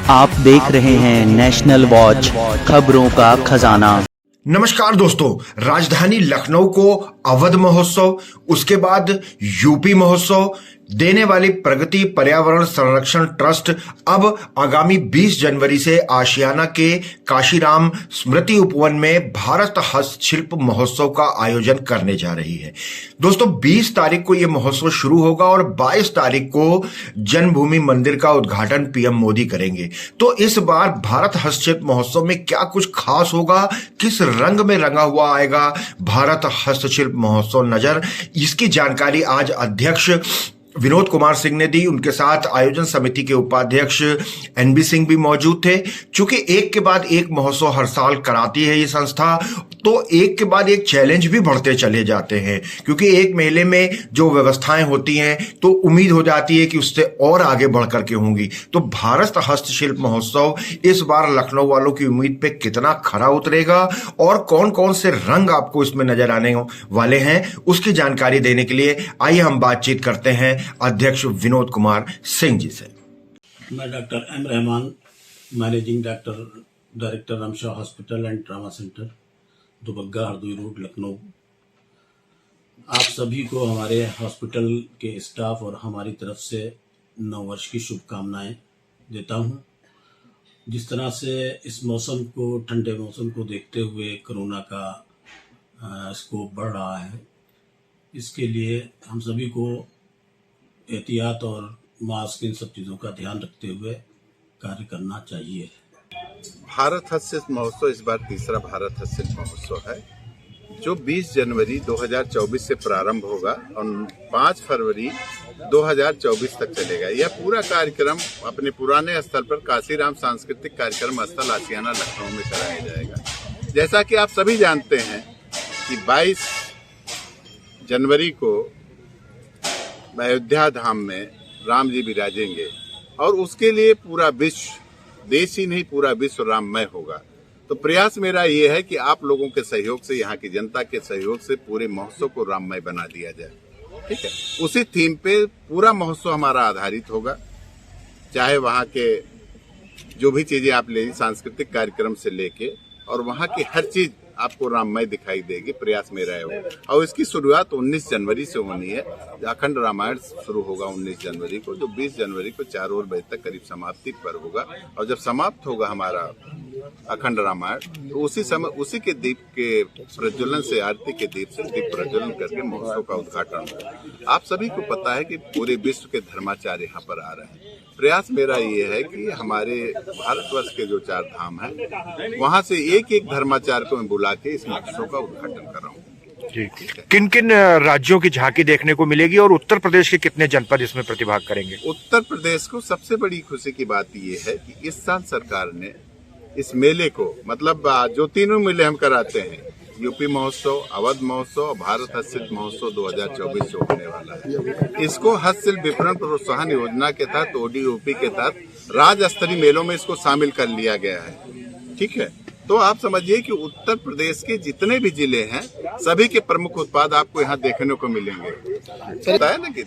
आप देख रहे हैं नेशनल वॉच, खबरों का खजाना। नमस्कार दोस्तों, राजधानी लखनऊ को अवध महोत्सव, उसके बाद यूपी महोत्सव देने वाली प्रगति पर्यावरण संरक्षण ट्रस्ट अब आगामी 20 जनवरी से आशियाना के काशीराम स्मृति उपवन में भारत हस्तशिल्प महोत्सव का आयोजन करने जा रही है। दोस्तों 20 तारीख को यह महोत्सव शुरू होगा और 22 तारीख को जन्मभूमि मंदिर का उद्घाटन पीएम मोदी करेंगे। तो इस बार भारत हस्तशिल्प महोत्सव में क्या कुछ खास होगा, किस रंग में रंगा हुआ आएगा भारत हस्तशिल्प महोत्सव नजर, इसकी जानकारी आज अध्यक्ष विनोद कुमार सिंह ने दी। उनके साथ आयोजन समिति के उपाध्यक्ष एनबी सिंह भी मौजूद थे। चूंकि एक के बाद एक महोत्सव हर साल कराती है ये संस्था, तो एक के बाद एक चैलेंज भी बढ़ते चले जाते हैं, क्योंकि एक मेले में जो व्यवस्थाएं होती हैं तो उम्मीद हो जाती है कि उससे और आगे बढ़ करके होंगी। तो भारत हस्तशिल्प महोत्सव इस बार लखनऊ वालों की उम्मीद पे कितना खरा उतरेगा और कौन कौन से रंग आपको इसमें नजर आने वाले हैं, उसकी जानकारी देने के लिए आइए हम बातचीत करते हैं अध्यक्ष विनोद कुमार सिंह जी से। मैं doctor M Rahman, managing director Ramshah hospital and trauma centre, Dubagga Hardoi road, Lucknow. आप सभी को हमारे हॉस्पिटल के स्टाफ और हमारी तरफ से नववर्ष की शुभकामनाएं देता हूं। जिस तरह से इस मौसम को, ठंडे मौसम को देखते हुए कोरोना का स्कोप बढ़ रहा है, इसके लिए हम सभी को एहतियात और मास्क, इन सब चीज़ों का ध्यान रखते हुए कार्य करना चाहिए। भारत हस्तशिल्प महोत्सव इस बार तीसरा भारत हस्तशिल्प महोत्सव है, जो 20 जनवरी 2024 से प्रारंभ होगा और 5 फरवरी 2024 तक चलेगा। यह पूरा कार्यक्रम अपने पुराने स्थल पर काशीराम सांस्कृतिक कार्यक्रम स्थल आशियाना लखनऊ में कराया जाएगा। जैसा कि आप सभी जानते हैं कि 22 जनवरी को अयोध्या धाम में राम जी विराजेंगे और उसके लिए पूरा विश्व, देश ही नहीं पूरा विश्व राममय होगा। तो प्रयास मेरा ये है कि आप लोगों के सहयोग से, यहाँ की जनता के सहयोग से पूरे महोत्सव को राममय बना दिया जाए। ठीक है, उसी थीम पे पूरा महोत्सव हमारा आधारित होगा। चाहे वहाँ के जो भी चीजें आप ले, सांस्कृतिक कार्यक्रम से लेके और वहाँ की हर चीज आपको राममय दिखाई देगी। प्रयास मेरा है और इसकी शुरुआत 19 जनवरी से होनी है। अखंड रामायण शुरू होगा 19 जनवरी को, जो 20 जनवरी को 4 बजे तक करीब समाप्ति पर होगा। और जब समाप्त होगा हमारा अखंड रामायण, तो उसी समय उसी के दीप के प्रज्वलन से, आरती के दीप से दीप प्रज्वलन करके महोत्सव का उद्घाटन होगा। आप सभी को पता है कि पूरे विश्व के धर्माचार्य यहाँ पर आ रहे हैं। प्रयास मेरा ये है कि हमारे भारतवर्ष के जो 4 धाम हैं, वहाँ से एक एक धर्माचार्य को मैं बुला के इस महोत्सव का उद्घाटन कर रहा हूँ। जी, किन किन राज्यों की झांकी देखने को मिलेगी और उत्तर प्रदेश के कितने जनपद इसमें प्रतिभाग करेंगे? उत्तर प्रदेश को सबसे बड़ी खुशी की बात ये है कि इस साल सरकार ने इस मेले को, मतलब जो तीनों मेले हम कराते हैं, यूपी महोत्सव, अवध महोत्सव और भारत हस्तशिल्प महोत्सव 2024 जो होने वाला है, इसको हस्तशिल्प विपणन प्रोत्साहन योजना के तहत, ओडीओपी के तहत राज्य स्तरीय मेलों में इसको शामिल कर लिया गया है। ठीक है, तो आप समझिए कि उत्तर प्रदेश के जितने भी जिले हैं, सभी के प्रमुख उत्पाद आपको यहाँ देखने को मिलेंगे। पता है ना कि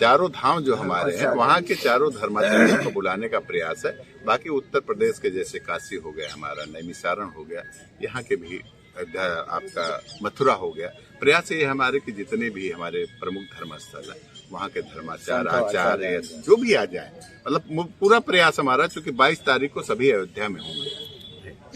चारों धाम जो हमारे हैं, वहाँ के चारों धर्माचार्यों को बुलाने का प्रयास है। बाकी उत्तर प्रदेश के जैसे काशी हो गया, हमारा नैमिसारण हो गया, यहाँ के भी आपका मथुरा हो गया। प्रयास ये हमारे कि जितने भी हमारे प्रमुख धर्मस्थल है, वहाँ के धर्माचार्य, आचार्य जो भी आ जाए, मतलब पूरा प्रयास हमारा, चूंकि 22 तारीख को सभी अयोध्या में होंगे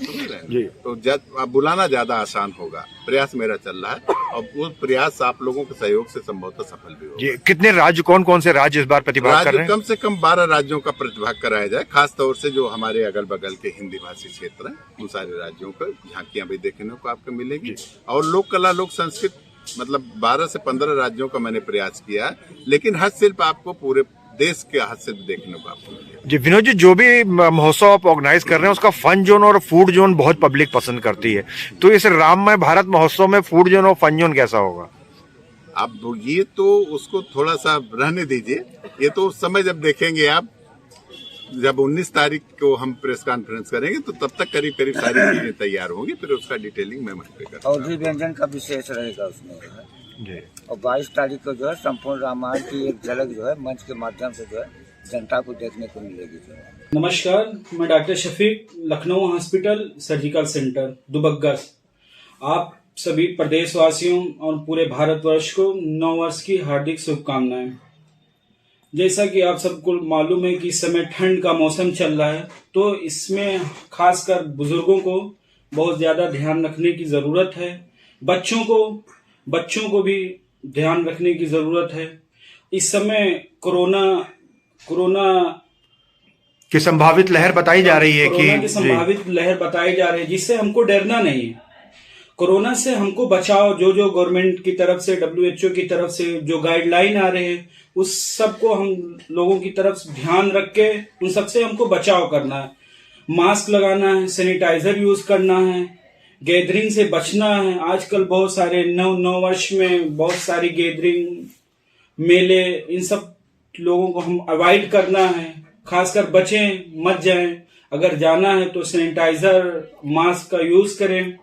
जी, तो अब बुलाना ज्यादा आसान होगा। प्रयास मेरा चल रहा है और वो प्रयास आप लोगों के सहयोग से संभवतः सफल भी होगा। कितने राज्य, कौन कौन से राज्य इस बार प्रतिभाग कर रहे हैं? कम से कम 12 राज्यों का प्रतिभाग कराया जाए, खास तौर से जो हमारे अगल बगल के हिंदी भाषी क्षेत्र हैं, उन सारे राज्यों पर झांकियां भी देखने को आपको मिलेगी। और लोक कला, लोक संस्कृत, मतलब 12 से 15 राज्यों का मैंने प्रयास किया है, लेकिन हस्तशिल्प आपको पूरे देश के हस्तशिल्प देखने को आपको मिलेगा। जी विनोद जी, जो भी महोत्सव आप ऑर्गेनाइज कर रहे हैं, उसका फन जोन और फूड जोन बहुत पब्लिक पसंद करती है, तो इस राममय भारत महोत्सव में फूड जोन और फन जोन कैसा होगा? अब ये तो उसको थोड़ा सा रहने दीजिए, ये तो उस समय जब देखेंगे आप, जब 19 तारीख को हम प्रेस कॉन्फ्रेंस करेंगे, तो तब तक करीब करीब सारी चीजें तैयार होंगी, फिर उसका डिटेलिंग मैं मंच पे करूंगा। और भी व्यंजन का विशेष रहेगा उसमें जी। और 22 तारीख को जो है संपूर्ण रामायण की एक झलक जो है मंच के माध्यम से जो है जनता को देखने को मिलेगी। नमस्कार, मैं doctor Shafiq, Lucknow hospital surgical centre Dubagga. आप सभी प्रदेशवासियों और पूरे भारतवर्ष को नव वर्ष की हार्दिक शुभकामनाएं। जैसा कि आप सबको मालूम है कि इस समय ठंड का मौसम चल रहा है, तो इसमें खासकर बुजुर्गों को बहुत ज़्यादा ध्यान रखने की ज़रूरत है। बच्चों को भी ध्यान रखने की ज़रूरत है। इस समय कोरोना की संभावित लहर बताई जा रही है कोरोना की संभावित लहर बताई जा रही है, जिससे हमको डरना नहीं है। कोरोना से हमको बचाव जो गवर्नमेंट की तरफ से, WHO की तरफ से जो गाइडलाइन आ रहे हैं, उस सबको हम लोगों की तरफ ध्यान रख के उन सबसे हमको बचाव करना है। मास्क लगाना है, सैनिटाइजर यूज करना है, गैदरिंग से बचना है। आजकल बहुत सारे नव वर्ष में बहुत सारी गैदरिंग, मेले, इन सब लोगों को हम अवॉइड करना है। खासकर बचें, मत जाएं। अगर जाना है तो सैनिटाइजर, मास्क का यूज करें।